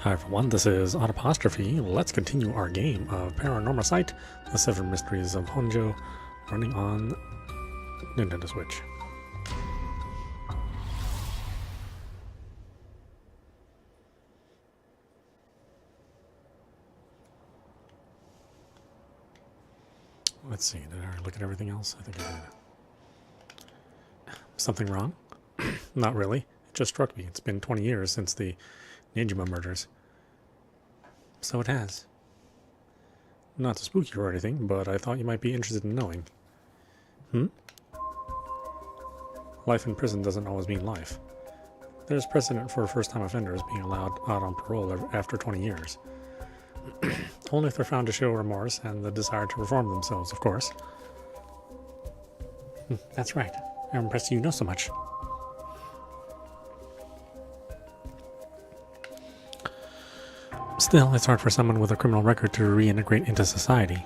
Hi everyone, this is audap. Let's continue our game of Paranormasight, the 7 Mysteries of Honjo, running on Nintendo Switch. Let's see, did I look at everything else? I think I did. Something wrong? Not really. It just struck me. It's been 20 years since the Nejima murders. So it has. Not to spook you or anything, but I thought you might be interested in knowing. Life in prison doesn't always mean life. There's precedent for first-time offenders being allowed out on parole after 20 years. Only if they're found to show remorse and the desire to reform themselves, of course. That's right. I'm impressed you know so much. Still, it's hard for someone with a criminal record to reintegrate into society.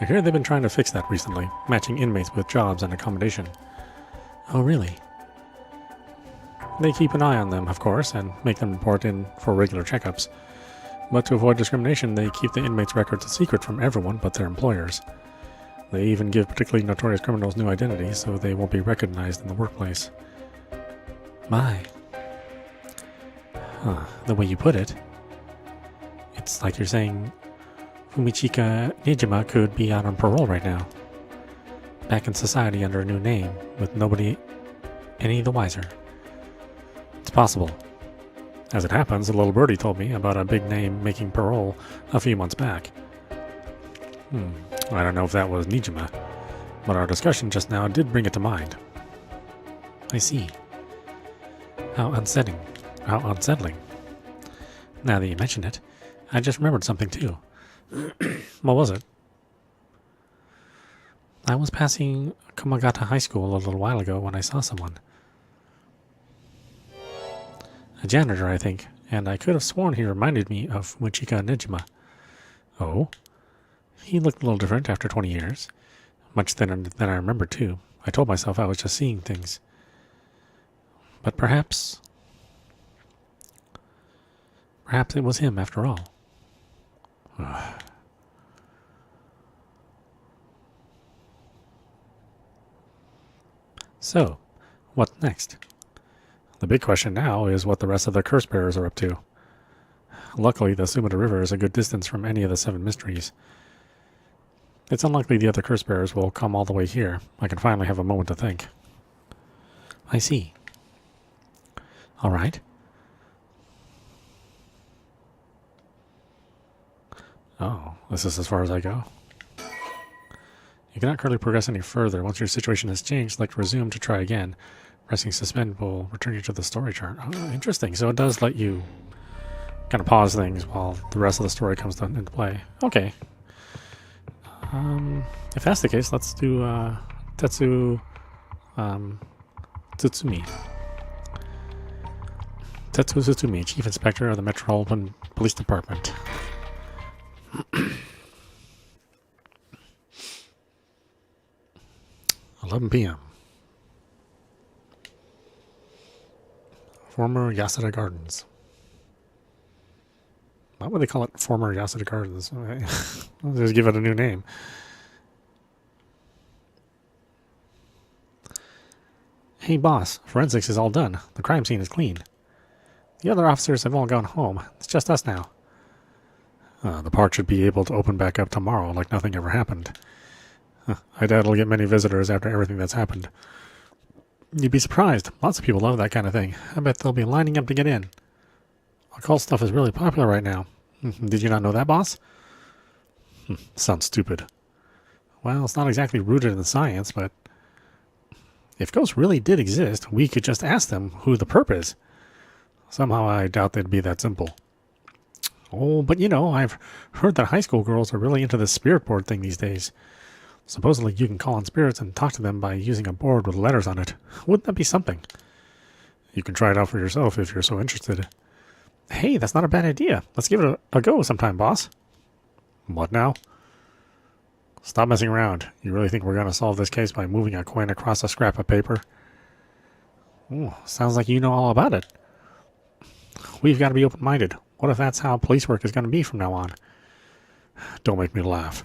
I hear they've been trying to fix that recently, matching inmates with jobs and accommodation. Oh, really? They keep an eye on them, of course, and make them report in for regular checkups. But to avoid discrimination, they keep the inmates' records a secret from everyone but their employers. They even give particularly notorious criminals new identities so they won't be recognized in the workplace. My. The way you put it. It's like you're saying Fumichika Nejima could be out on parole right now. Back in society under a new name, with nobody any the wiser. It's possible. As it happens, a little birdie told me about a big name making parole a few months back. I don't know if that was Nejima, but our discussion just now did bring it to mind. I see. How unsettling. Now that you mention it, I just remembered something too. What was it? I was passing Komagata High School a little while ago when I saw someone. A janitor, I think, and I could have sworn he reminded me of Fumichika Nejima. Oh? He looked a little different after 20 years. Much thinner than I remember, too. I told myself I was just seeing things. But perhaps it was him after all. So, what's next? The big question now is what the rest of the curse bearers are up to. Luckily, the Sumida River is a good distance from any of the 7 mysteries. It's unlikely the other curse bearers will come all the way here. I can finally have a moment to think. I see. All right. Oh, this is as far as I go. You cannot currently progress any further. Once your situation has changed, select resume to try again. Pressing suspend will return you to the story chart. Oh, interesting. So it does let you kind of pause things while the rest of the story comes into play. Okay. If that's the case, let's do Tsutsumi. Tetsu Tsutsumi, Chief Inspector of the Metropolitan Police Department. 11 p.m. Former Yasuda Gardens. Why would they call it former Yasuda Gardens? I'll just give it a new name. Hey boss, forensics is all done. The crime scene is clean. The other officers have all gone home. It's just us now. The park should be able to open back up tomorrow like nothing ever happened. I doubt it'll get many visitors after everything that's happened. You'd be surprised. Lots of people love that kind of thing. I bet they'll be lining up to get in. Occult stuff is really popular right now. Did you not know that, boss? Sounds stupid. Well, it's not exactly rooted in science, but if ghosts really did exist, we could just ask them who the perp is. Somehow I doubt they'd be that simple. Oh, but I've heard that high school girls are really into this spirit board thing these days. Supposedly you can call on spirits and talk to them by using a board with letters on it. Wouldn't that be something? You can try it out for yourself if you're so interested. Hey, that's not a bad idea. Let's give it a go sometime, boss. What now? Stop messing around. You really think we're going to solve this case by moving a coin across a scrap of paper? Ooh, sounds like you know all about it. We've got to be open-minded. What if that's how police work is going to be from now on? Don't make me laugh.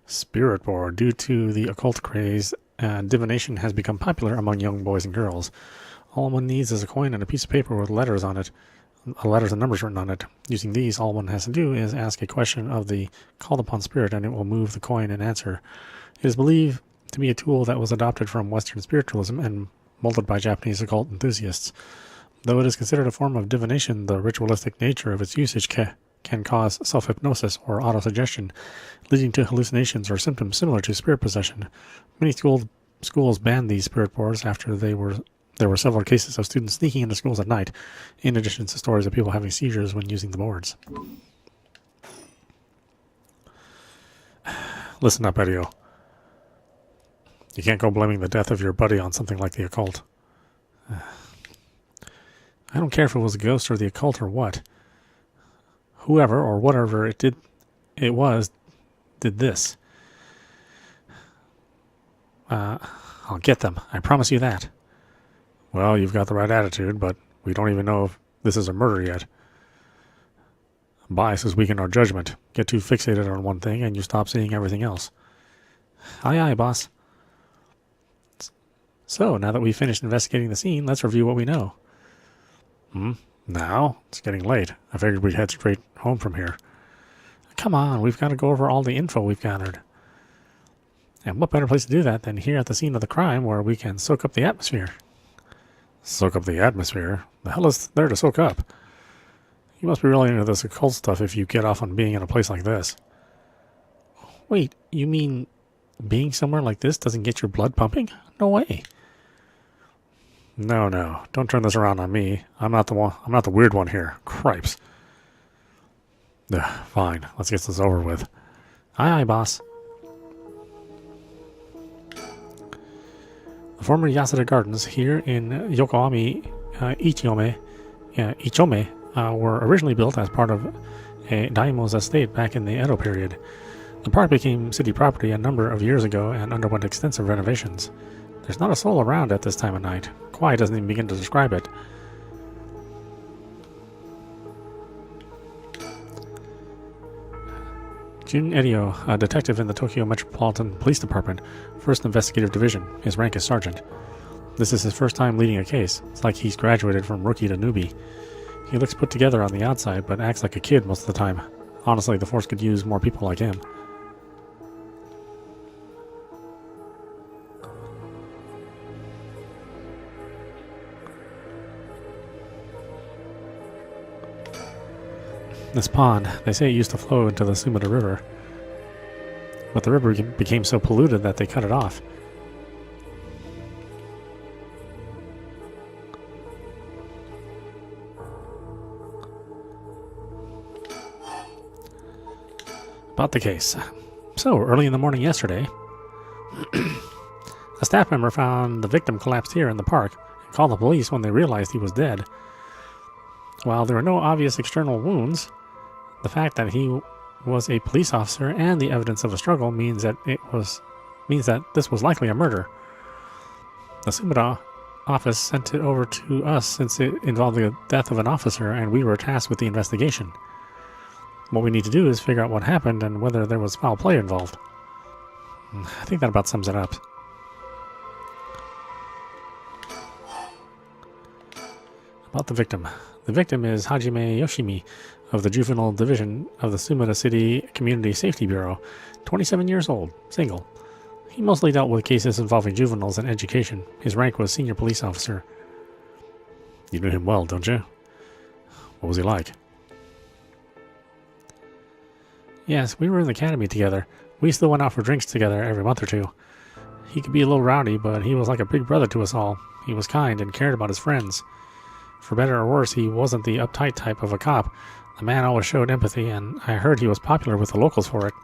Spirit board. Due to the occult craze, divination has become popular among young boys and girls. All one needs is a coin and a piece of paper with letters on it, letters and numbers written on it. Using these, all one has to do is ask a question of the called upon spirit, and it will move the coin and answer. It is believed to be a tool that was adopted from Western spiritualism and molded by Japanese occult enthusiasts. Though it is considered a form of divination, the ritualistic nature of its usage can cause self-hypnosis or autosuggestion, leading to hallucinations or symptoms similar to spirit possession. Many schools banned these spirit boards after there were several cases of students sneaking into schools at night, in addition to stories of people having seizures when using the boards. Listen up, Edio. You can't go blaming the death of your buddy on something like the occult. I don't care if it was a ghost or the occult or what. Whoever or whatever it did this. I'll get them. I promise you that. Well, you've got the right attitude, but we don't even know if this is a murder yet. Bias has weakened our judgment. Get too fixated on one thing and you stop seeing everything else. Aye, aye, boss. So, now that we've finished investigating the scene, let's review what we know. Now? It's getting late. I figured we'd head straight home from here. Come on, we've got to go over all the info we've gathered. And what better place to do that than here at the scene of the crime, where we can soak up the atmosphere? Soak up the atmosphere? The hell is there to soak up? You must be really into this occult stuff if you get off on being in a place like this. Wait, you mean being somewhere like this doesn't get your blood pumping? No way. No, don't turn this around on me. I'm not the weird one here. Cripes. Fine, let's get this over with. Aye, aye, boss. The former Yasuda Gardens here in Yokohama Ichome were originally built as part of a daimyo's estate back in the Edo period. The park became city property a number of years ago and underwent extensive renovations. There's not a soul around at this time of night. Quiet doesn't even begin to describe it. Jun Edio, a detective in the Tokyo Metropolitan Police Department, 1st Investigative Division. His rank is sergeant. This is his first time leading a case. It's like he's graduated from rookie to newbie. He looks put together on the outside, but acts like a kid most of the time. Honestly, the force could use more people like him. This pond, they say it used to flow into the Sumida River, but the river became so polluted that they cut it off. About the case. So, early in the morning yesterday, a staff member found the victim collapsed here in the park and called the police when they realized he was dead. While there were no obvious external wounds, the fact that he was a police officer and the evidence of a struggle means that this was likely a murder. The Sumida office sent it over to us since it involved the death of an officer and we were tasked with the investigation. What we need to do is figure out what happened and whether there was foul play involved. I think that about sums it up. About the victim. The victim is Hajime Yoshimi of the Juvenile Division of the Sumida City Community Safety Bureau, 27 years old, single. He mostly dealt with cases involving juveniles and education. His rank was senior police officer. You knew him well, don't you? What was he like? Yes, we were in the academy together. We still went out for drinks together every month or two. He could be a little rowdy, but he was like a big brother to us all. He was kind and cared about his friends. For better or worse, he wasn't the uptight type of a cop. The man always showed empathy, and I heard he was popular with the locals for it.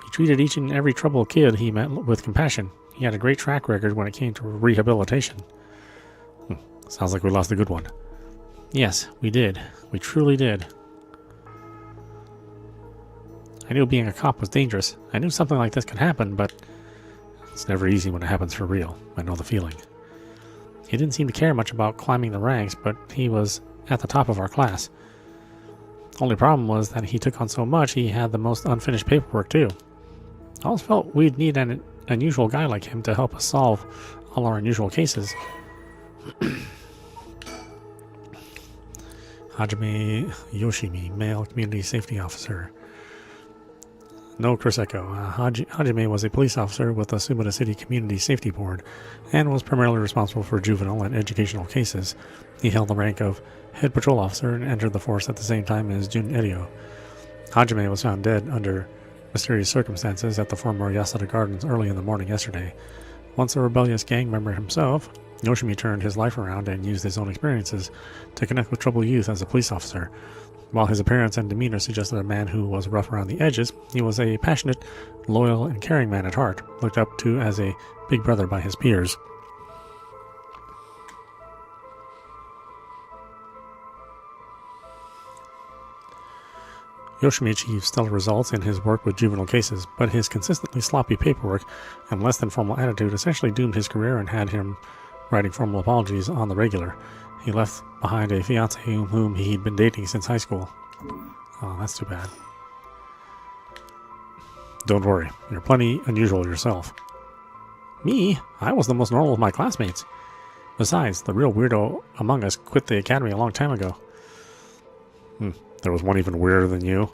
He treated each and every troubled kid he met with compassion. He had a great track record when it came to rehabilitation. Sounds like we lost a good one. Yes, we did. We truly did. I knew being a cop was dangerous. I knew something like this could happen, but it's never easy when it happens for real. I know the feeling. He didn't seem to care much about climbing the ranks, but he was at the top of our class. Only problem was that he took on so much he had the most unfinished paperwork too. I always felt we'd need an unusual guy like him to help us solve all our unusual cases. Hajime Yoshimi, male community safety officer. No Kurseko. Hajime was a police officer with the Sumida City Community Safety Board and was primarily responsible for juvenile and educational cases. He held the rank of head patrol officer and entered the force at the same time as Jun Erio. Hajime was found dead under mysterious circumstances at the former Yasada Gardens early in the morning yesterday. Once a rebellious gang member himself, Yoshimi turned his life around and used his own experiences to connect with troubled youth as a police officer. While his appearance and demeanor suggested a man who was rough around the edges, he was a passionate, loyal, and caring man at heart, looked up to as a big brother by his peers. Yoshimi achieved stellar results in his work with juvenile cases, but his consistently sloppy paperwork and less than formal attitude essentially doomed his career and had him writing formal apologies on the regular. He left behind a fiancée whom he'd been dating since high school. Oh, that's too bad. Don't worry, you're plenty unusual yourself. Me? I was the most normal of my classmates. Besides, the real weirdo among us quit the academy a long time ago. There was one even weirder than you.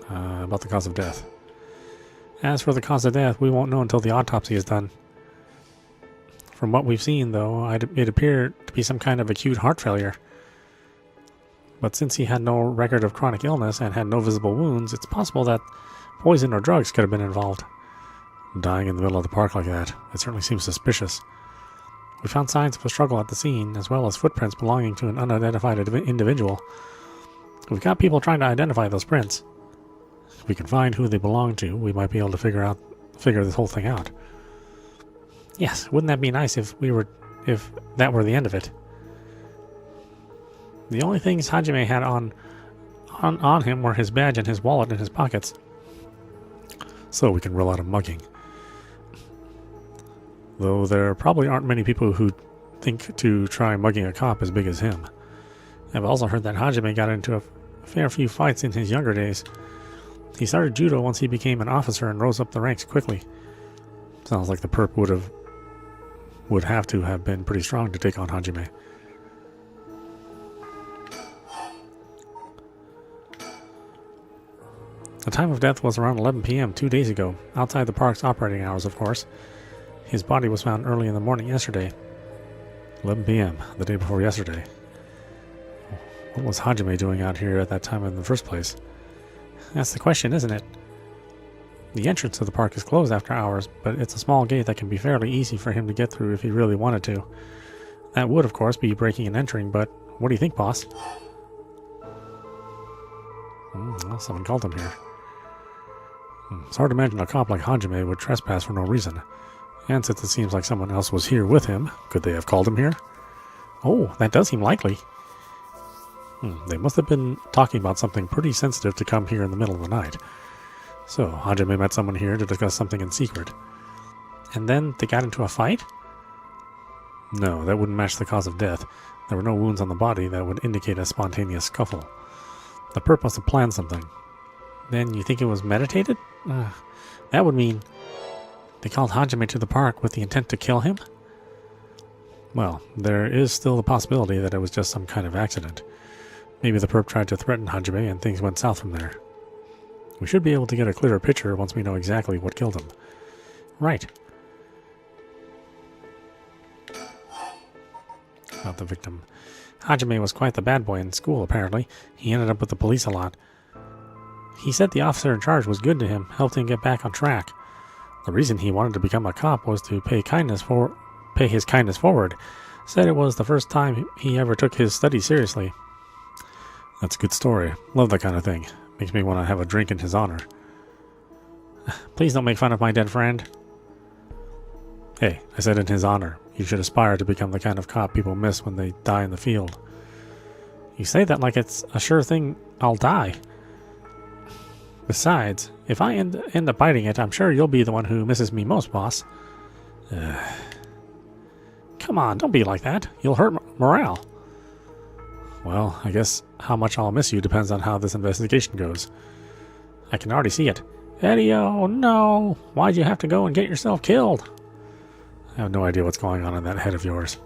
About the cause of death. As for the cause of death, we won't know until the autopsy is done. From what we've seen, though, it appeared to be some kind of acute heart failure. But since he had no record of chronic illness and had no visible wounds, it's possible that poison or drugs could have been involved. Dying in the middle of the park like that, it certainly seems suspicious. We found signs of a struggle at the scene, as well as footprints belonging to an unidentified individual. We've got people trying to identify those prints. If we can find who they belong to, we might be able to figure this whole thing out. Yes, wouldn't that be nice if that were the end of it? The only things Hajime had on him were his badge and his wallet in his pockets. So we can rule out a mugging. Though there probably aren't many people who think to try mugging a cop as big as him. I've also heard that Hajime got into a fair few fights in his younger days. He started judo once he became an officer and rose up the ranks quickly. Sounds like the perp would have to have been pretty strong to take on Hajime. The time of death was around 11 p.m. 2 days ago, outside the park's operating hours, of course. His body was found early in the morning yesterday. 11 p.m., the day before yesterday. What was Hajime doing out here at that time in the first place? That's the question, isn't it? The entrance to the park is closed after hours, but it's a small gate that can be fairly easy for him to get through if he really wanted to. That would, of course, be breaking and entering, but what do you think, boss? Well, someone called him here. It's hard to imagine a cop like Hajime would trespass for no reason. And since it seems like someone else was here with him, could they have called him here? Oh, that does seem likely. They must have been talking about something pretty sensitive to come here in the middle of the night. So, Hajime met someone here to discuss something in secret. And then they got into a fight? No, that wouldn't match the cause of death. There were no wounds on the body that would indicate a spontaneous scuffle. The perp must have planned something. Then you think it was meditated? That would mean they called Hajime to the park with the intent to kill him? Well, there is still the possibility that it was just some kind of accident. Maybe the perp tried to threaten Hajime and things went south from there. We should be able to get a clearer picture once we know exactly what killed him. Right. About the victim. Hajime was quite the bad boy in school, apparently. He ended up with the police a lot. He said the officer in charge was good to him, helped him get back on track. The reason he wanted to become a cop was to pay his kindness forward. Said it was the first time he ever took his studies seriously. That's a good story. Love that kind of thing. Makes me want to have a drink in his honor. Please don't make fun of my dead friend. Hey, I said in his honor. You should aspire to become the kind of cop people miss when they die in the field. You say that like it's a sure thing I'll die. Besides, if I end up biting it, I'm sure you'll be the one who misses me most, boss. Come on, don't be like that. You'll hurt morale. Well, I guess how much I'll miss you depends on how this investigation goes. I can already see it. Eddie, oh no! Why'd you have to go and get yourself killed? I have no idea what's going on in that head of yours.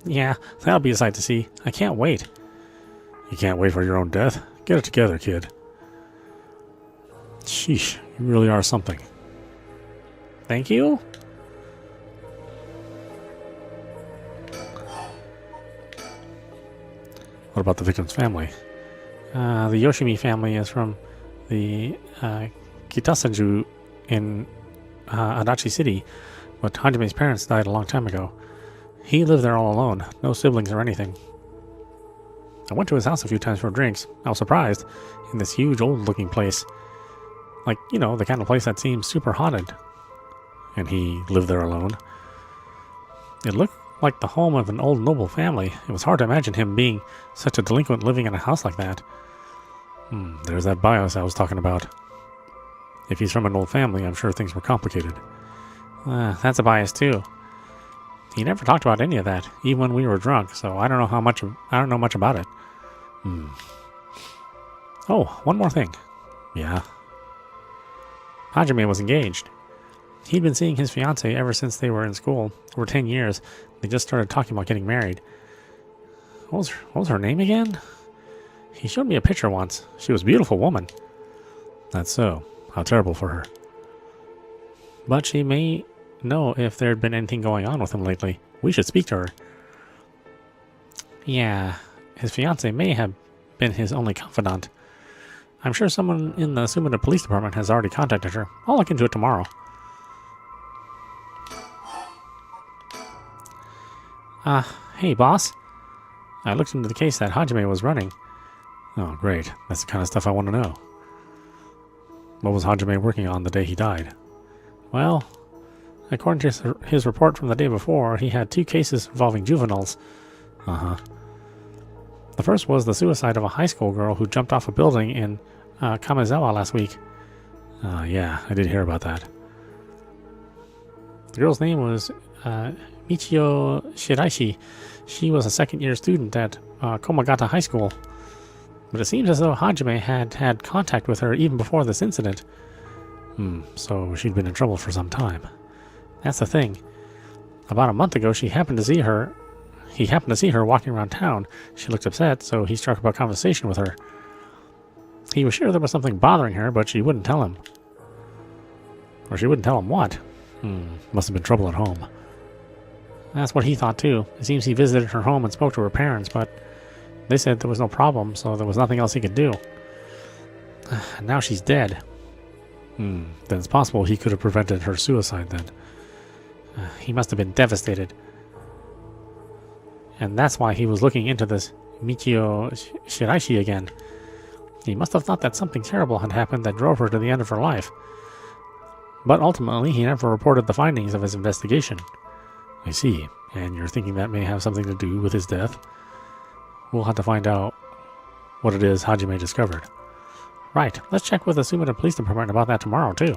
Yeah, that'll be a sight to see. I can't wait. You can't wait for your own death? Get it together, kid. Sheesh, you really are something. Thank you? What about the victim's family? The Yoshimi family is from the Kitasenju in Adachi City, but Hajime's parents died a long time ago. He lived there all alone, no siblings or anything. I went to his house a few times for drinks. I was surprised in this huge old-looking place. Like, you know, the kind of place that seems super haunted. And he lived there alone. It looked like the home of an old noble family. It was hard to imagine him being such a delinquent living in a house like that. There's that bias I was talking about. If he's from an old family, I'm sure things were complicated. That's a bias too. He never talked about any of that, even when we were drunk, so I don't know much about it. Oh, one more thing. Yeah. Hajime was engaged. He'd been seeing his fiancée ever since they were in school, over 10 years. They just started talking about getting married. What was her name again? He showed me a picture once. She was a beautiful woman. That's so. How terrible for her. But she may know if there'd been anything going on with him lately. We should speak to her. Yeah, his fiancée may have been his only confidant. I'm sure someone in the Sumida Police Department has already contacted her. I'll look into it tomorrow. Hey, boss. I looked into the case that Hajime was running. Oh, great. That's the kind of stuff I want to know. What was Hajime working on the day he died? Well, according to his report from the day before, he had 2 cases involving juveniles. The first was the suicide of a high school girl who jumped off a building in Kamezawa last week. Yeah, I did hear about that. The girl's name was Michio Shiraishi. She was a second-year student at Komagata High School. But it seems as though Hajime had contact with her even before this incident. So she'd been in trouble for some time. That's the thing. About a month ago, he happened to see her walking around town. She looked upset, so he struck up a conversation with her. He was sure there was something bothering her, but she wouldn't tell him. Or she wouldn't tell him what. Must have been trouble at home. That's what he thought too. It seems he visited her home and spoke to her parents, but they said there was no problem, so there was nothing else he could do. Now she's dead. Then it's possible he could have prevented her suicide then. He must have been devastated. And that's why he was looking into this Michio Shiraishi again. He must have thought that something terrible had happened that drove her to the end of her life. But ultimately, he never reported the findings of his investigation. I see. And you're thinking that may have something to do with his death? We'll have to find out what it is Hajime discovered. Right. Let's check with the Sumida Police Department about that tomorrow, too.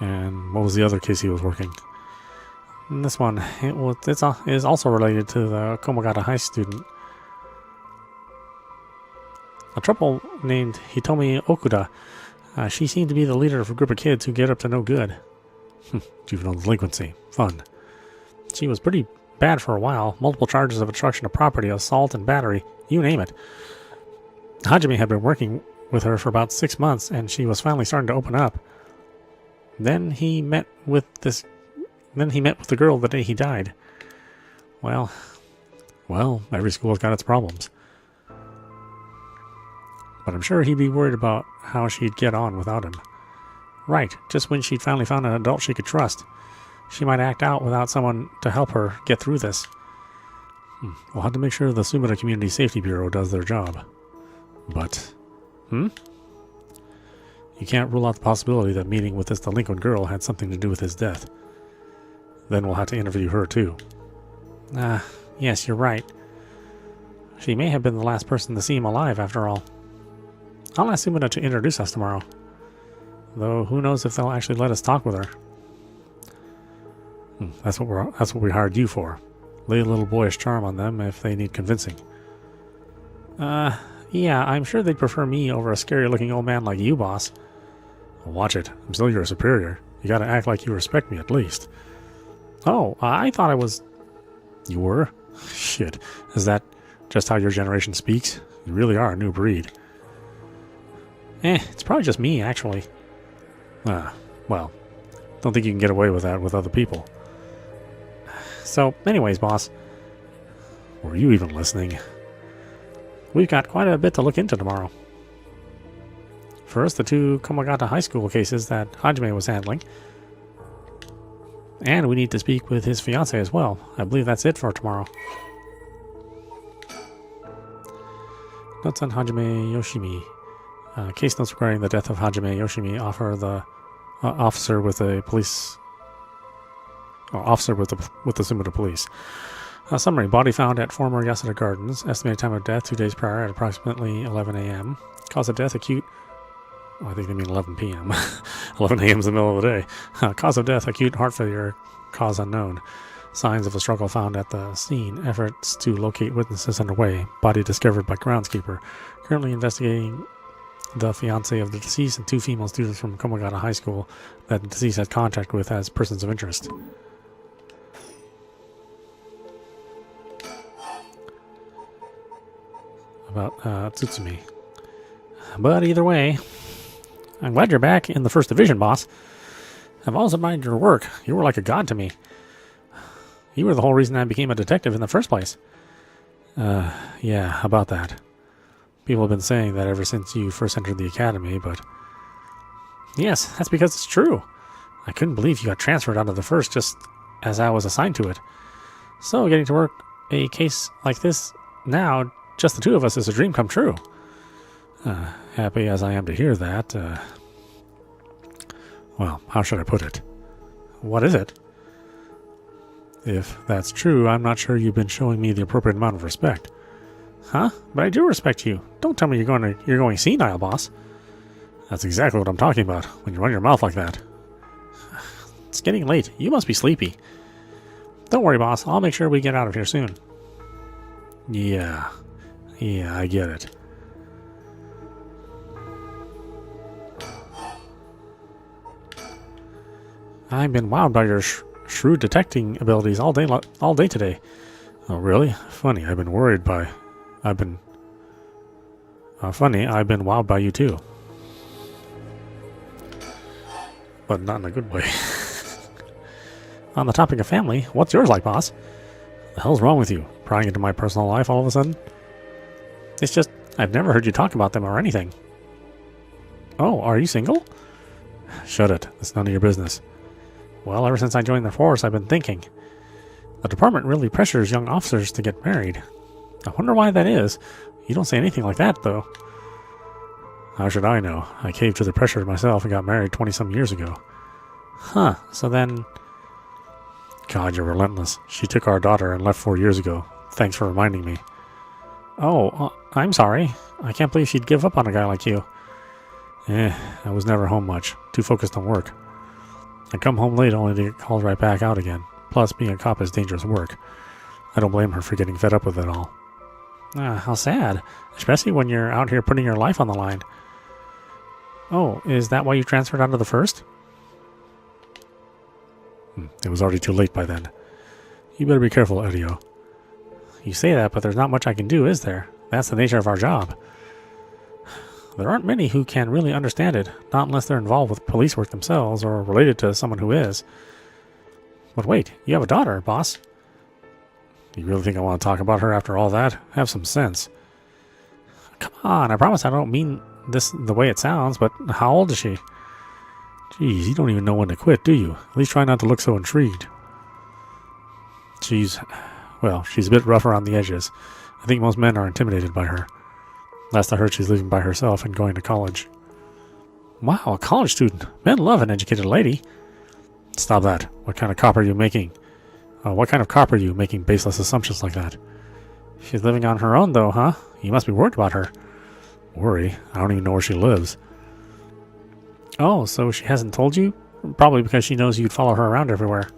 And what was the other case he was working? And this one, it is also related to the Komagata High student. A trouble named Hitomi Okuda. She seemed to be the leader of a group of kids who get up to no good. Juvenile delinquency. Fun. She was pretty bad for a while. Multiple charges of obstruction of property, assault, and battery. You name it. Hajime had been working with her for about 6 months, and she was finally starting to open up. Then he met with the girl the day he died. Well, every school's got its problems. But I'm sure he'd be worried about how she'd get on without him. Right, just when she'd finally found an adult she could trust. She might act out without someone to help her get through this. We'll have to make sure the Sumida Community Safety Bureau does their job. But, You can't rule out the possibility that meeting with this delinquent girl had something to do with his death. Then we'll have to interview her too. Yes, you're right. She may have been the last person to see him alive, after all. I'll ask Sumina to introduce us tomorrow. Though, who knows if they'll actually let us talk with her. That's what we hired you for. Lay a little boyish charm on them if they need convincing. Yeah, I'm sure they'd prefer me over a scary-looking old man like you, boss. Watch it. I'm still your superior. You gotta act like you respect me, at least. Oh, I thought I was... You were? Shit. Is that just how your generation speaks? You really are a new breed. It's probably just me, actually. Well, don't think you can get away with that with other people. So, anyways, boss. Were you even listening? We've got quite a bit to look into tomorrow. First, the 2 Komagata High School cases that Hajime was handling. And we need to speak with his fiancée as well. I believe that's it for tomorrow. Notes on Hajime Yoshimi. Case notes regarding the death of Hajime Yoshimi offer the officer with the police... officer with the Sumida police. Summary. Body found at former Yasuda Gardens. Estimated time of death 2 days prior at approximately 11 a.m. Cause of death acute... Oh, I think they mean 11 p.m. 11 a.m. is the middle of the day. Cause of death acute heart failure. Cause unknown. Signs of a struggle found at the scene. Efforts to locate witnesses underway. Body discovered by groundskeeper. Currently investigating the fiancé of the deceased and 2 female students from Komagata High School that the deceased had contact with as persons of interest. About Tsutsumi. But either way, I'm glad you're back in the First Division, boss. I've always admired your work. You were like a god to me. You were the whole reason I became a detective in the first place. Yeah, about that. People have been saying that ever since you first entered the academy, but... Yes, that's because it's true. I couldn't believe you got transferred out of the first just as I was assigned to it. So, getting to work a case like this now, just the 2 of us, is a dream come true. Happy as I am to hear that, well, how should I put it? What is it? If that's true, I'm not sure you've been showing me the appropriate amount of respect. Huh? But I do respect you. Don't tell me you're going senile, boss. That's exactly what I'm talking about, when you run your mouth like that. It's getting late. You must be sleepy. Don't worry, boss. I'll make sure we get out of here soon. Yeah, I get it. I've been wowed by your shrewd detecting abilities all day today. Oh, really? Funny. I've been wowed by you too. But not in a good way. On the topic of family, what's yours like, boss? The hell's wrong with you? Prying into my personal life all of a sudden? It's just, I've never heard you talk about them or anything. Oh, are you single? Shut it. That's none of your business. Well, ever since I joined the force, I've been thinking. The department really pressures young officers to get married. I wonder why that is. You don't say anything like that, though. How should I know? I caved to the pressure myself and got married 20-some years ago. Huh, so then... God, you're relentless. She took our daughter and left 4 years ago. Thanks for reminding me. Oh, I'm sorry. I can't believe she'd give up on a guy like you. I was never home much. Too focused on work. I come home late only to get called right back out again. Plus, being a cop is dangerous work. I don't blame her for getting fed up with it all. How sad. Especially when you're out here putting your life on the line. Oh, is that why you transferred out of the first? It was already too late by then. You better be careful, Edio. You say that, but there's not much I can do, is there? That's the nature of our job. There aren't many who can really understand it, not unless they're involved with police work themselves or related to someone who is. But wait, you have a daughter, boss. You really think I want to talk about her after all that? Have some sense. Come on, I promise I don't mean this the way it sounds, but how old is she? Jeez, you don't even know when to quit, do you? At least try not to look so intrigued. She's a bit rough around the edges. I think most men are intimidated by her. Last I heard, she's living by herself and going to college. Wow, a college student. Men love an educated lady. Stop that. What kind of cop are you making? What kind of cop are you making baseless assumptions like that? She's living on her own, though, huh? You must be worried about her. Worry? I don't even know where she lives. Oh, so she hasn't told you? Probably because she knows you'd follow her around everywhere.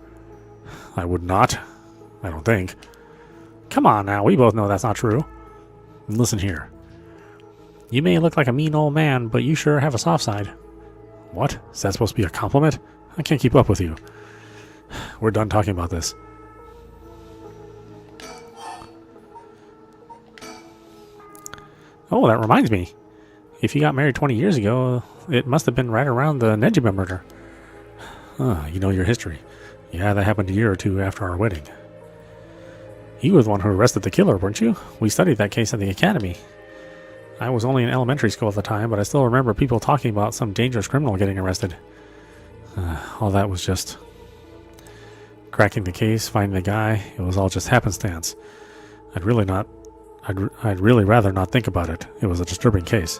I would not. I don't think. Come on now, we both know that's not true. Listen here. You may look like a mean old man, but you sure have a soft side. What? Is that supposed to be a compliment? I can't keep up with you. We're done talking about this. Oh, that reminds me. If you got married 20 years ago, it must have been right around the Nejima murder. You know your history. Yeah, that happened a year or two after our wedding. You were the one who arrested the killer, weren't you? We studied that case at the academy. I was only in elementary school at the time, but I still remember people talking about some dangerous criminal getting arrested. All that was just cracking the case, finding the guy. It was all just happenstance. I'd really rather not think about it. It was a disturbing case.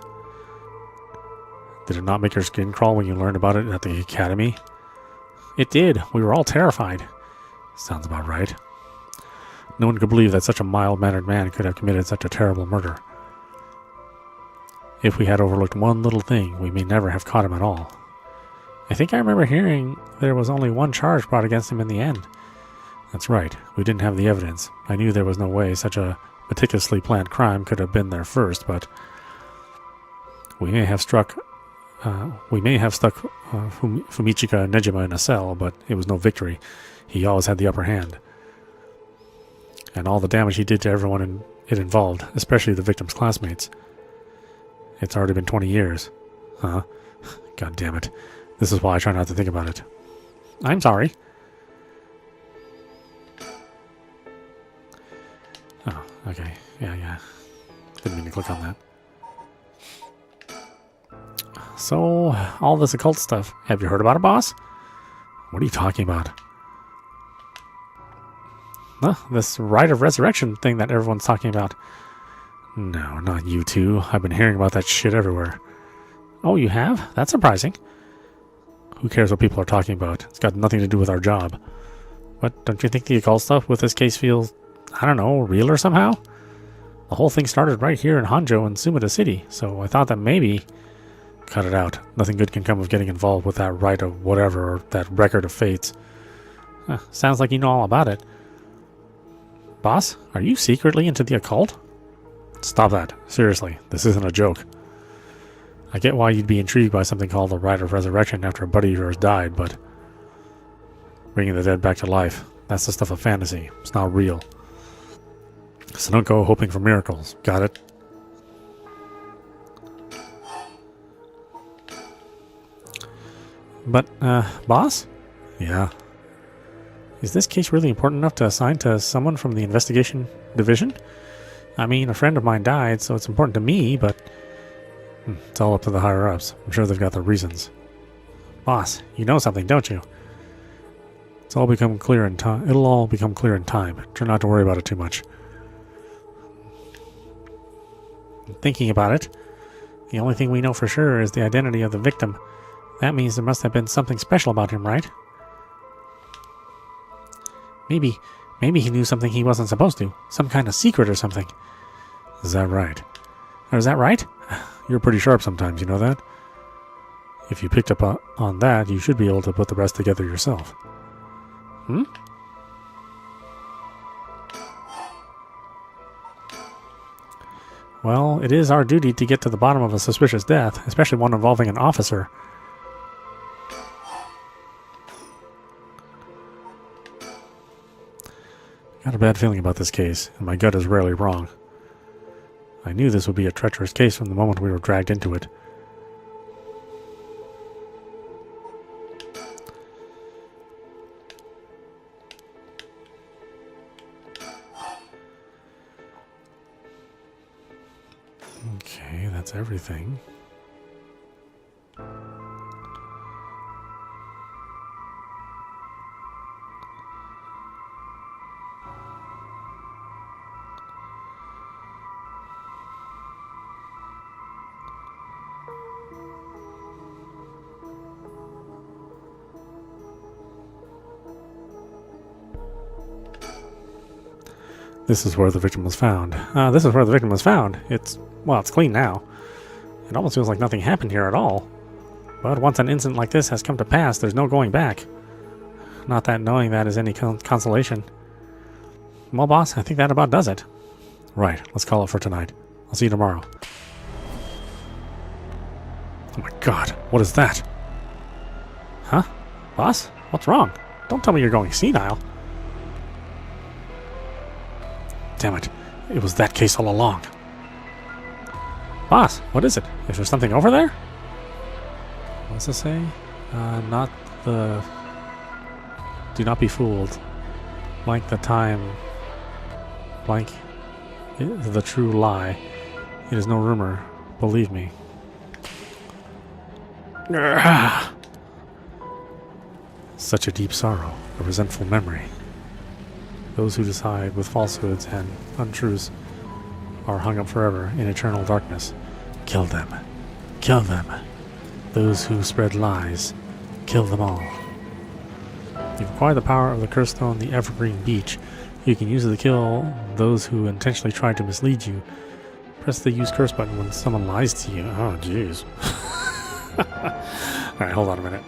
Did it not make your skin crawl when you learned about it at the academy? It did. We were all terrified. Sounds about right. No one could believe that such a mild-mannered man could have committed such a terrible murder. If we had overlooked one little thing, we may never have caught him at all. I think I remember hearing there was only one charge brought against him in the end. That's right. We didn't have the evidence. I knew there was no way such a meticulously planned crime could have been there first, but we may have stuck Fumichika Nejima in a cell, but it was no victory. He always had the upper hand. And all the damage he did to everyone it involved, especially the victim's classmates. It's already been 20 years. Huh? God damn it. This is why I try not to think about it. I'm sorry. Oh, okay. Yeah. Didn't mean to click on that. So, all this occult stuff. Have you heard about it, boss? What are you talking about? This rite of resurrection thing that everyone's talking about. No, not you two. I've been hearing about that shit everywhere. Oh, you have? That's surprising. Who cares what people are talking about? It's got nothing to do with our job. But don't you think the occult stuff with this case feels, I don't know, realer somehow? The whole thing started right here in Honjo and Sumida City, so I thought that maybe... Cut it out. Nothing good can come of getting involved with that rite of whatever, or that record of fates. Sounds like you know all about it. Boss, are you secretly into the occult? Stop that. Seriously, this isn't a joke. I get why you'd be intrigued by something called the Rite of Resurrection after a buddy of yours died, but bringing the dead back to life, that's the stuff of fantasy. It's not real. So don't go hoping for miracles. Got it? But, boss? Yeah. Is this case really important enough to assign to someone from the investigation division? I mean, a friend of mine died, so it's important to me, but it's all up to the higher-ups. I'm sure they've got their reasons. Boss, you know something, don't you? It'll all become clear in time. Try not to worry about it too much. Thinking about it, the only thing we know for sure is the identity of the victim. That means there must have been something special about him, right? Maybe he knew something he wasn't supposed to. Some kind of secret or something. Is that right? Or is that right? You're pretty sharp sometimes, you know that? If you picked up on that, you should be able to put the rest together yourself. Well, it is our duty to get to the bottom of a suspicious death, especially one involving an officer. Got a bad feeling about this case, and my gut is rarely wrong. I knew this would be a treacherous case from the moment we were dragged into it. Okay, that's everything. This is where the victim was found. This is where the victim was found. It's clean now. It almost feels like nothing happened here at all. But once an incident like this has come to pass, there's no going back. Not that knowing that is any consolation. Well, boss, I think that about does it. Right, let's call it for tonight. I'll see you tomorrow. Oh my god, what is that? Huh? Boss? What's wrong? Don't tell me you're going senile. Damn it. It was that case all along. Boss, what is it? Is there something over there? What's it say? Not the... Do not be fooled. Blank the time. Blank the true lie. It is no rumor. Believe me. Such a deep sorrow, a resentful memory. Those who decide with falsehoods and untruths are hung up forever in eternal darkness. Kill them. Kill them. Those who spread lies. Kill them all. You've acquired the power of the curse stone, the evergreen beach. You can use it to kill those who intentionally try to mislead you. Press the use curse button when someone lies to you. Oh, jeez. Alright, hold on a minute.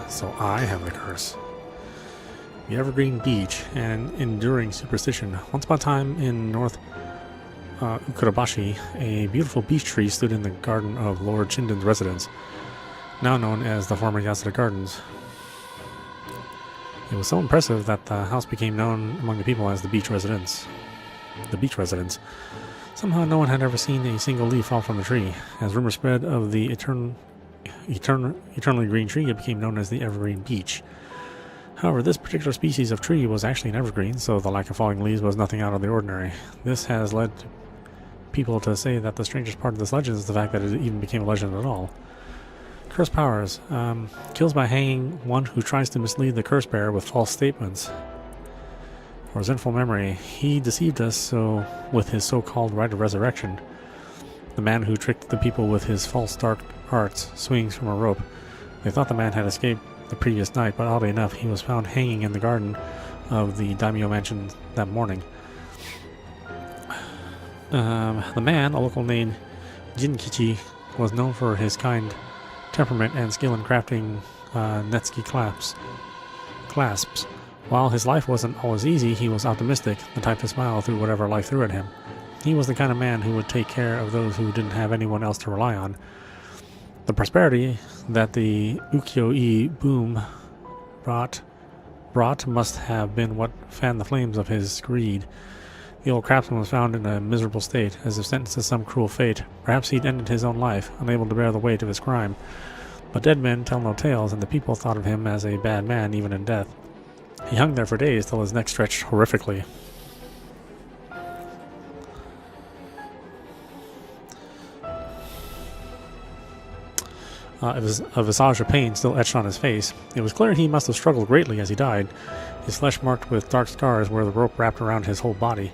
So I have the curse. The evergreen beach, an enduring superstition. Once upon a time in North Ukurabashi, a beautiful beech tree stood in the garden of Lord Chinden's residence, now known as the former Yasuda Gardens. It was so impressive that the house became known among the people as the beach residence. The beach residence. Somehow no one had ever seen a single leaf fall from the tree. As rumor spread of the eternally green tree, it became known as the evergreen beech. However, this particular species of tree was actually an evergreen, so the lack of falling leaves was nothing out of the ordinary. This has led people to say that the strangest part of this legend is the fact that it even became a legend at all. Curse powers. Kills by hanging one who tries to mislead the curse bearer with false statements. Or resentful memory. He deceived us with his so-called right of resurrection. The man who tricked the people with his false dark arts swings from a rope. They thought the man had escaped the previous night, but oddly enough, he was found hanging in the garden of the daimyo mansion that morning. The man, a local named Jinkichi, was known for his kind temperament and skill in crafting netsuki clasps. While his life wasn't always easy, he was optimistic, the type to smile through whatever life threw at him. He was the kind of man who would take care of those who didn't have anyone else to rely on. The prosperity that the ukiyo-e boom brought must have been what fanned the flames of his greed. The old craftsman was found in a miserable state, as if sentenced to some cruel fate. Perhaps he'd ended his own life, unable to bear the weight of his crime. But dead men tell no tales, and the people thought of him as a bad man even in death. He hung there for days till his neck stretched horrifically. A visage of pain still etched on his face. It was clear he must have struggled greatly as he died, his flesh marked with dark scars where the rope wrapped around his whole body.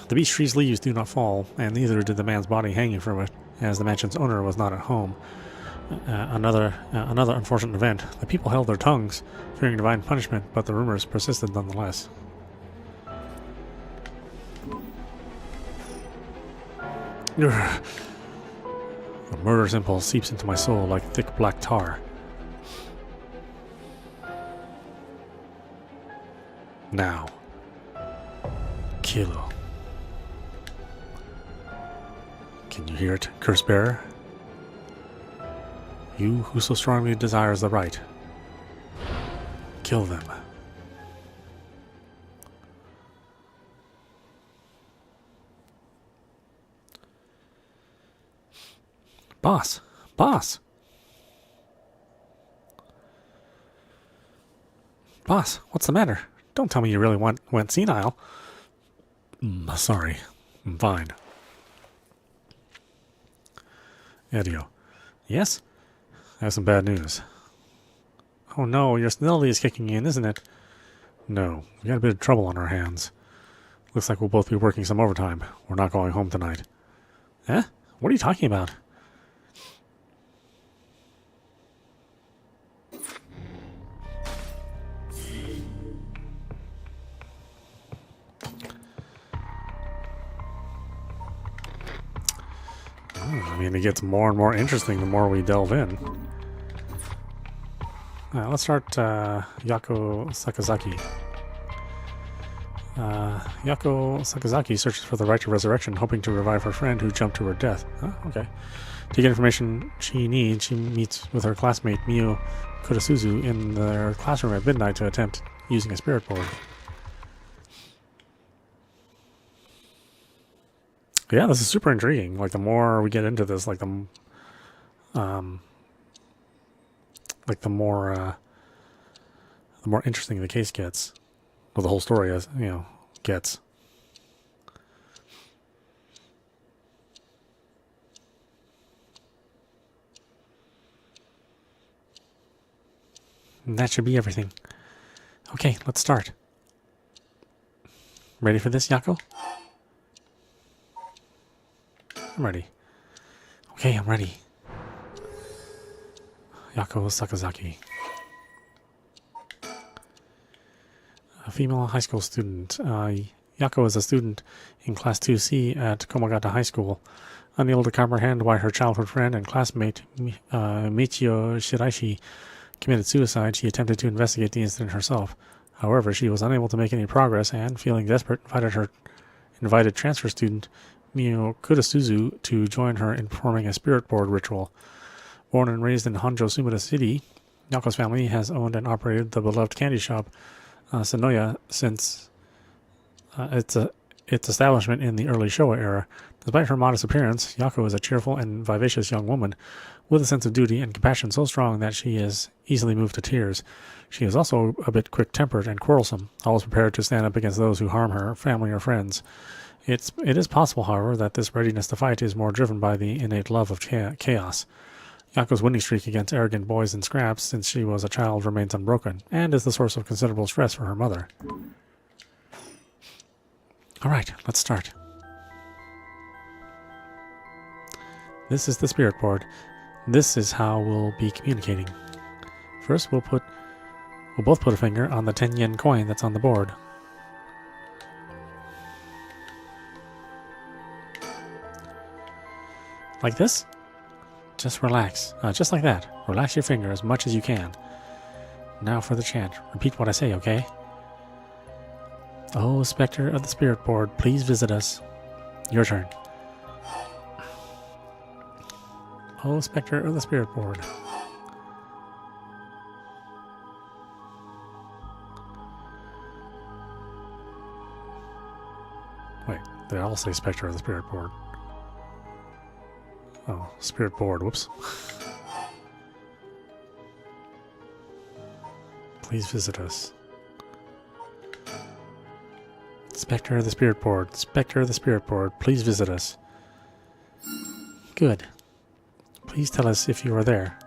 The beech tree's leaves do not fall, and neither did the man's body hanging from it, as the mansion's owner was not at home. Another unfortunate event. The people held their tongues, fearing divine punishment, but the rumors persisted nonetheless. The murderous impulse seeps into my soul like thick black tar. Now. Kill. Can you hear it, curse bearer? You who so strongly desires the right. Kill them. Boss! Boss! Boss, what's the matter? Don't tell me you really went senile. Sorry. I'm fine. Edio. Yes? I have some bad news. Oh no, your senility is kicking in, isn't it? No, we got a bit of trouble on our hands. Looks like we'll both be working some overtime. We're not going home tonight. Eh? What are you talking about? I mean, it gets more and more interesting the more we delve in. Let's start Yako Sakazaki. Yako Sakazaki searches for the right to resurrection, hoping to revive her friend who jumped to her death. Okay. To get information she needs, she meets with her classmate Mio Kodasuzu in their classroom at midnight to attempt using a spirit board. Yeah, this is super intriguing. Like, the more we get into this, the more interesting the case gets. Well, the whole story, gets. And that should be everything. Okay, let's start. Ready for this, Yako? I'm ready. Okay, I'm ready. Yako Sakazaki. A female high school student. Yako is a student in Class 2C at Komagata High School. Unable to comprehend why her childhood friend and classmate Michio Shiraishi committed suicide, she attempted to investigate the incident herself. However, she was unable to make any progress and, feeling desperate, invited transfer student Mio Kodasuzu to join her in performing a spirit board ritual. Born and raised in Honjo, Sumida City, Yako's family has owned and operated the beloved candy shop Sonoya since its establishment in the early Showa era. Despite her modest appearance, Yako is a cheerful and vivacious young woman with a sense of duty and compassion so strong that she is easily moved to tears. She is also a bit quick-tempered and quarrelsome, always prepared to stand up against those who harm her, family or friends. It is possible, however, that this readiness to fight is more driven by the innate love of chaos. Yako's winning streak against arrogant boys in scraps since she was a child remains unbroken, and is the source of considerable stress for her mother. Alright, let's start. This is the spirit board. This is how we'll be communicating. First, we'll both put a finger on the 10 yen coin that's on the board. Like this? Just relax. Just like that. Relax your finger as much as you can. Now for the chant. Repeat what I say, okay? Oh, Spectre of the Spirit Board, please visit us. Your turn. Oh, Spectre of the Spirit Board. Wait, they all say Spectre of the Spirit Board. Oh, Spirit Board, whoops. Please visit us. Spectre of the Spirit Board, Spectre of the Spirit Board, please visit us. Good. Please tell us if you are there.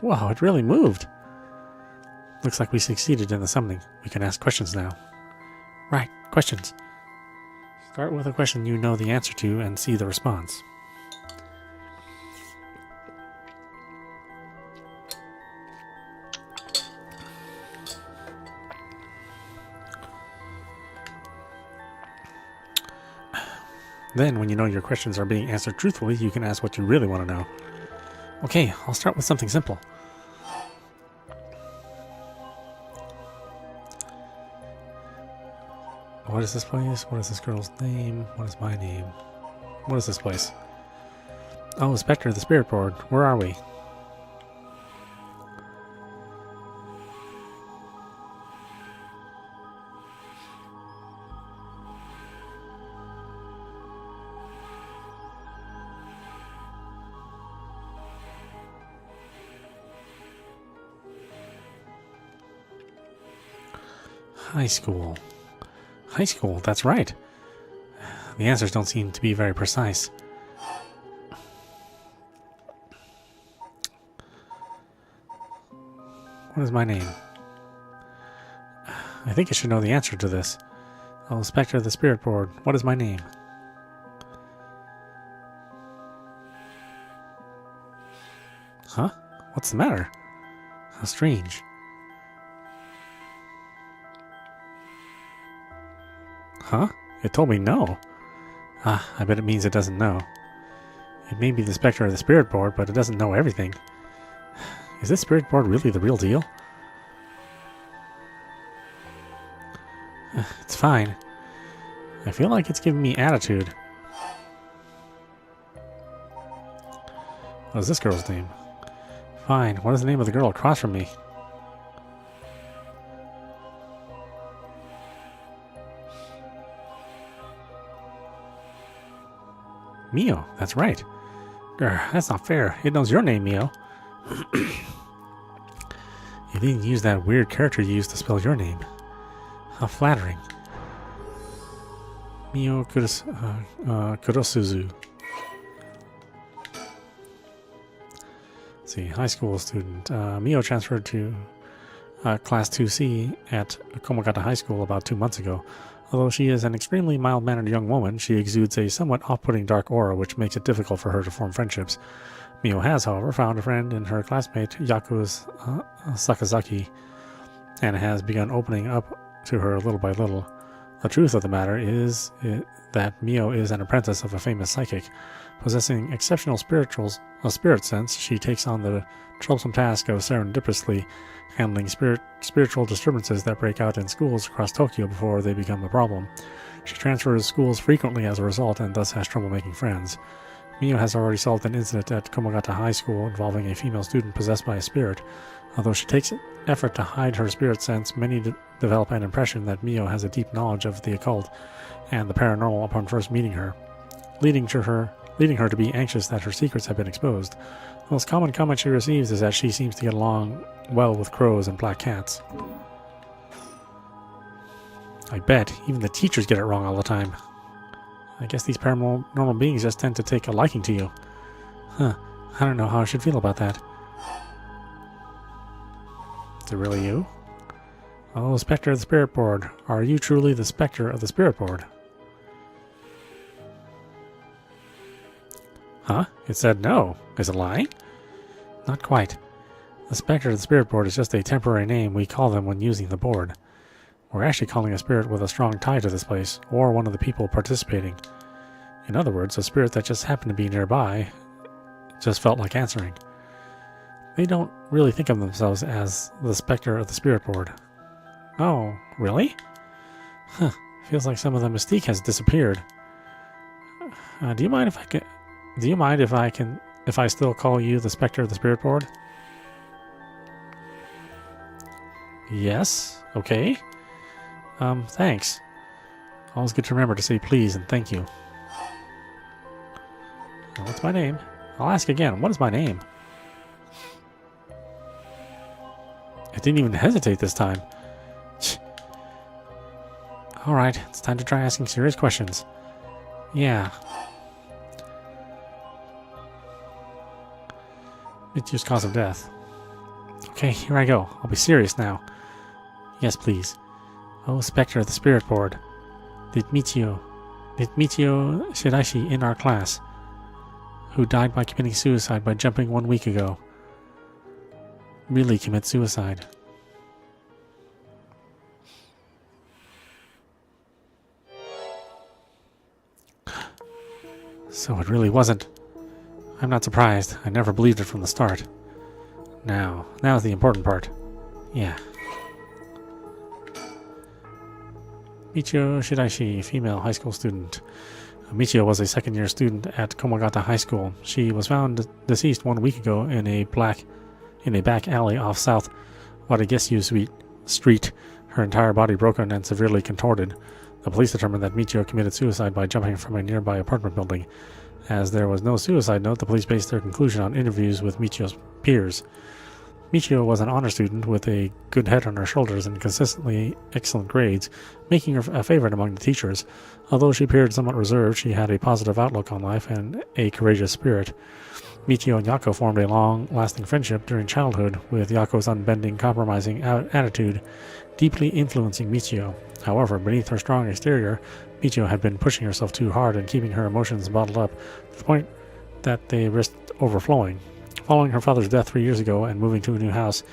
Wow, it really moved. Looks like we succeeded in the summoning. We can ask questions now. Right, questions. Start with a question you know the answer to and see the response. Then, when you know your questions are being answered truthfully, you can ask what you really want to know. Okay, I'll start with something simple. What is this place? What is this girl's name? What is my name? What is this place? Oh, Spectre of the Spirit Board. Where are we? High school. High school, that's right. The answers don't seem to be very precise. What is my name? I think I should know the answer to this. Oh, Spectre of the Spirit Board, what is my name? Huh? What's the matter? How strange. Huh? It told me no. Ah, I bet it means it doesn't know. It may be the Spectre of the Spirit Board, but it doesn't know everything. Is this Spirit Board really the real deal? It's fine. I feel like it's giving me attitude. What is this girl's name? Fine. What is the name of the girl across from me? Mio, that's right. Grr, that's not fair. It knows your name, Mio. You didn't use that weird character you used to spell your name. How flattering. Mio Kurosuzu. Let's see, high school student. Mio transferred to Class 2C at Komagata High School about 2 months ago. Although she is an extremely mild-mannered young woman, she exudes a somewhat off-putting dark aura which makes it difficult for her to form friendships. Mio has, however, found a friend in her classmate Yaku's Sakazaki and has begun opening up to her little by little. The truth of the matter is that Mio is an apprentice of a famous psychic. Possessing exceptional spirit sense, she takes on the troublesome task of serendipitously handling spiritual disturbances that break out in schools across Tokyo before they become a problem. She transfers schools frequently as a result and thus has trouble making friends. Mio has already solved an incident at Komagata High School involving a female student possessed by a spirit. Although she takes effort to hide her spirit sense, many develop an impression that Mio has a deep knowledge of the occult and the paranormal upon first meeting her, leading her to be anxious that her secrets have been exposed. The most common comment she receives is that she seems to get along well with crows and black cats. I bet. Even the teachers get it wrong all the time. I guess these paranormal beings just tend to take a liking to you. Huh. I don't know how I should feel about that. Is it really you? Oh, Spectre of the Spirit Board. Are you truly the Spectre of the Spirit Board? Huh? It said no. Is it lying? Not quite. The Spectre of the Spirit Board is just a temporary name we call them when using the board. We're actually calling a spirit with a strong tie to this place, or one of the people participating. In other words, a spirit that just happened to be nearby just felt like answering. They don't really think of themselves as the specter of the spirit board. Oh, really? Huh. Feels like some of the mystique has disappeared. Do you mind if I still call you the specter of the spirit board? Yes. Okay. Thanks. Always good to remember to say please and thank you. What's my name? I'll ask again. What is my name? I didn't even hesitate this time. Alright, it's time to try asking serious questions. Yeah. Michio's cause of death. Okay, here I go. I'll be serious now. Yes, please. Oh, Spectre of the Spirit Board. Did Michio Shiraishi in our class, who died by committing suicide by jumping 1 week ago, really commit suicide? So it really wasn't. I'm not surprised. I never believed it from the start. Now's the important part. Yeah. Michio Shiraishi, female high school student. Michio was a second-year student at Komagata High School. She was found deceased 1 week ago in a back alley off South Watagesu Street, her entire body broken and severely contorted. The police determined that Michio committed suicide by jumping from a nearby apartment building. As there was no suicide note, the police based their conclusion on interviews with Michio's peers. Michio was an honor student with a good head on her shoulders and consistently excellent grades, making her a favorite among the teachers. Although she appeared somewhat reserved, she had a positive outlook on life and a courageous spirit. Michio and Yako formed a long-lasting friendship during childhood, with Yako's unbending, compromising attitude deeply influencing Michio. However, beneath her strong exterior, Michio had been pushing herself too hard and keeping her emotions bottled up to the point that they risked overflowing. Following her father's death 3 years ago and moving to a new house,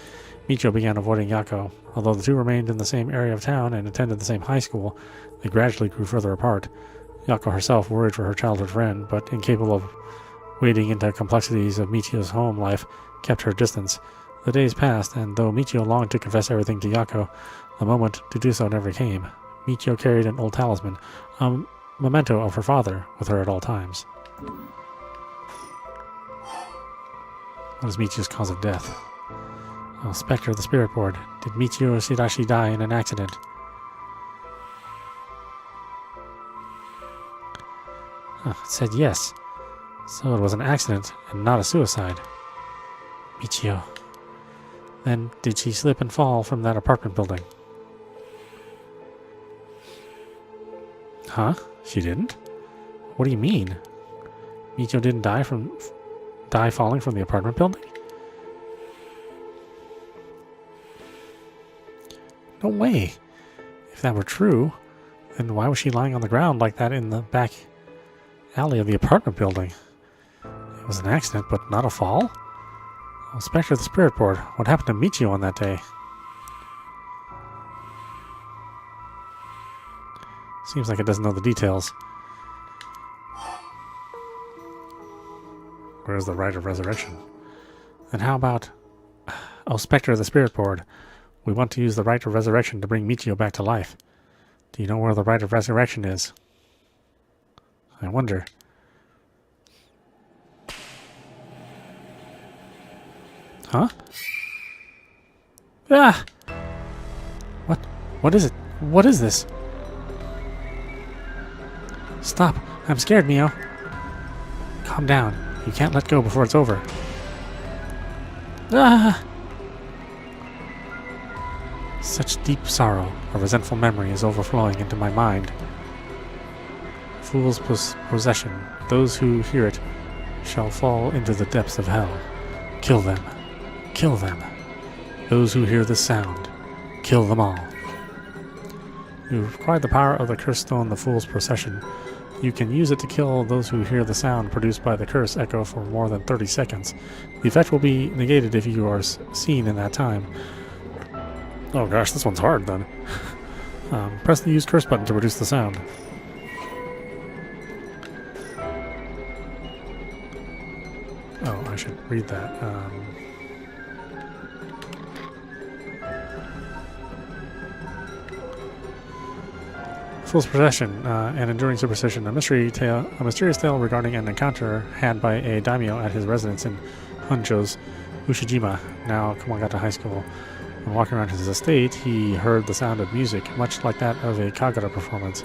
Michio began avoiding Yako. Although the two remained in the same area of town and attended the same high school, they gradually grew further apart. Yako herself worried for her childhood friend, but incapable of wading into complexities of Michio's home life, kept her distance. The days passed, and though Michio longed to confess everything to Yako, the moment to do so never came. Michio carried an old talisman, a memento of her father, with her at all times. What is Michio's cause of death? Oh, Spectre of the Spirit Board. Did Michio Shiraishi die in an accident? It said yes. So it was an accident and not a suicide. Michio. Then did she slip and fall from that apartment building? Huh? She didn't? What do you mean? Michio didn't die falling from the apartment building? No way. If that were true, then why was she lying on the ground like that in the back alley of the apartment building? It was an accident, but not a fall? Oh, Spectre of the Spirit Board. What happened to Michio on that day? Seems like it doesn't know the details. Where's the Rite of Resurrection? And how about... Oh, Spectre of the Spirit Board. We want to use the Rite of Resurrection to bring Michio back to life. Do you know where the Rite of Resurrection is? I wonder. Huh? Ah! What is it? What is this? Stop! I'm scared, Mio. Calm down. You can't let go before it's over. Ah! Such deep sorrow, a resentful memory is overflowing into my mind. Fool's possession. Those who hear it shall fall into the depths of hell. Kill them. Kill them. Those who hear this sound, kill them all. You've acquired the power of the cursed stone, the Fool's Procession. You can use it to kill those who hear the sound produced by the curse echo for more than 30 seconds. The effect will be negated if you are seen in that time. Oh gosh, this one's hard then. Press the use curse button to reduce the sound. should read that. Fool's Procession, an enduring superstition, a mysterious tale regarding an encounter had by a daimyo at his residence in Honjo's Ushijima, now Kumagata High School. When walking around his estate, he heard the sound of music, much like that of a kagura performance.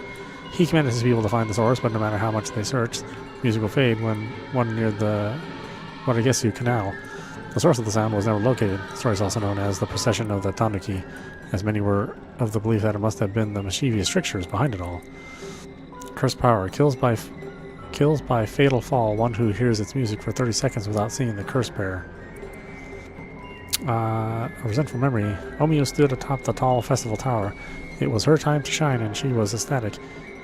He commanded his people to find the source, but no matter how much they searched, the music will fade when one near the Watagesu Canal. The source of the sound was never located. The story is also known as the Procession of the Tanuki, as many were of the belief that it must have been the mischievous strictures behind it all. Cursed power kills by fatal fall one who hears its music for 30 seconds without seeing the curse bearer. A resentful memory. Omio stood atop the tall festival tower. It was her time to shine, and she was ecstatic.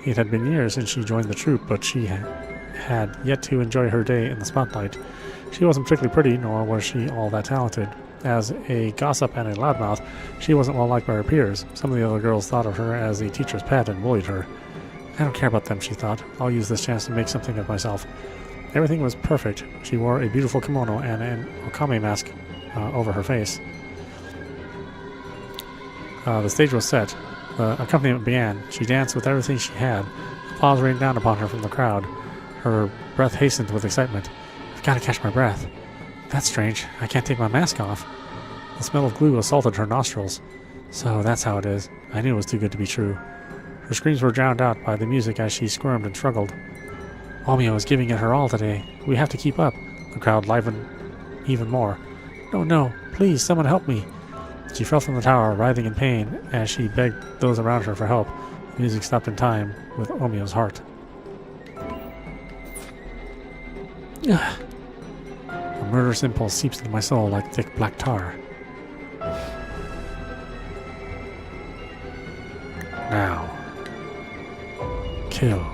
It had been years since she joined the troupe, but she had yet to enjoy her day in the spotlight. She wasn't particularly pretty, nor was she all that talented. As a gossip and a loudmouth, she wasn't well liked by her peers. Some of the other girls thought of her as a teacher's pet and bullied her. I don't care about them, she thought. I'll use this chance to make something of myself. Everything was perfect. She wore a beautiful kimono and an okame mask over her face. The stage was set. The accompaniment began. She danced with everything she had. Applause rained down upon her from the crowd. Her breath hastened with excitement. I've got to catch my breath. That's strange. I can't take my mask off. The smell of glue assaulted her nostrils. So that's how it is. I knew it was too good to be true. Her screams were drowned out by the music as she squirmed and struggled. Omio is giving it her all today. We have to keep up. The crowd livened even more. No, please, someone help me. She fell from the tower, writhing in pain, as she begged those around her for help. The music stopped in time with Omio's heart. A murderous impulse seeps into my soul like thick black tar. Now. Kill.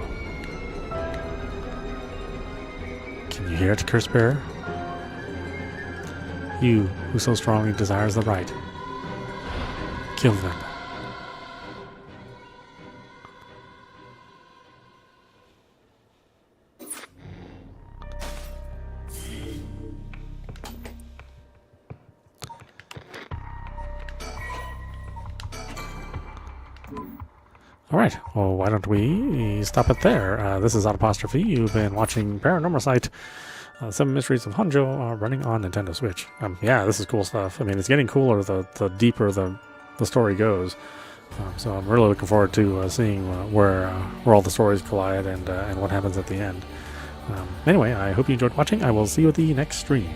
Can you hear it, Curse Bearer? You, who so strongly desires the right. Kill them. Alright, well, why don't we stop it there? This is audap. You've been watching Paranormasight, 7 Mysteries of Honjo, running on Nintendo Switch. Yeah, this is cool stuff. I mean, it's getting cooler the deeper the story goes. So I'm really looking forward to seeing where all the stories collide and what happens at the end. Anyway, I hope you enjoyed watching. I will see you at the next stream.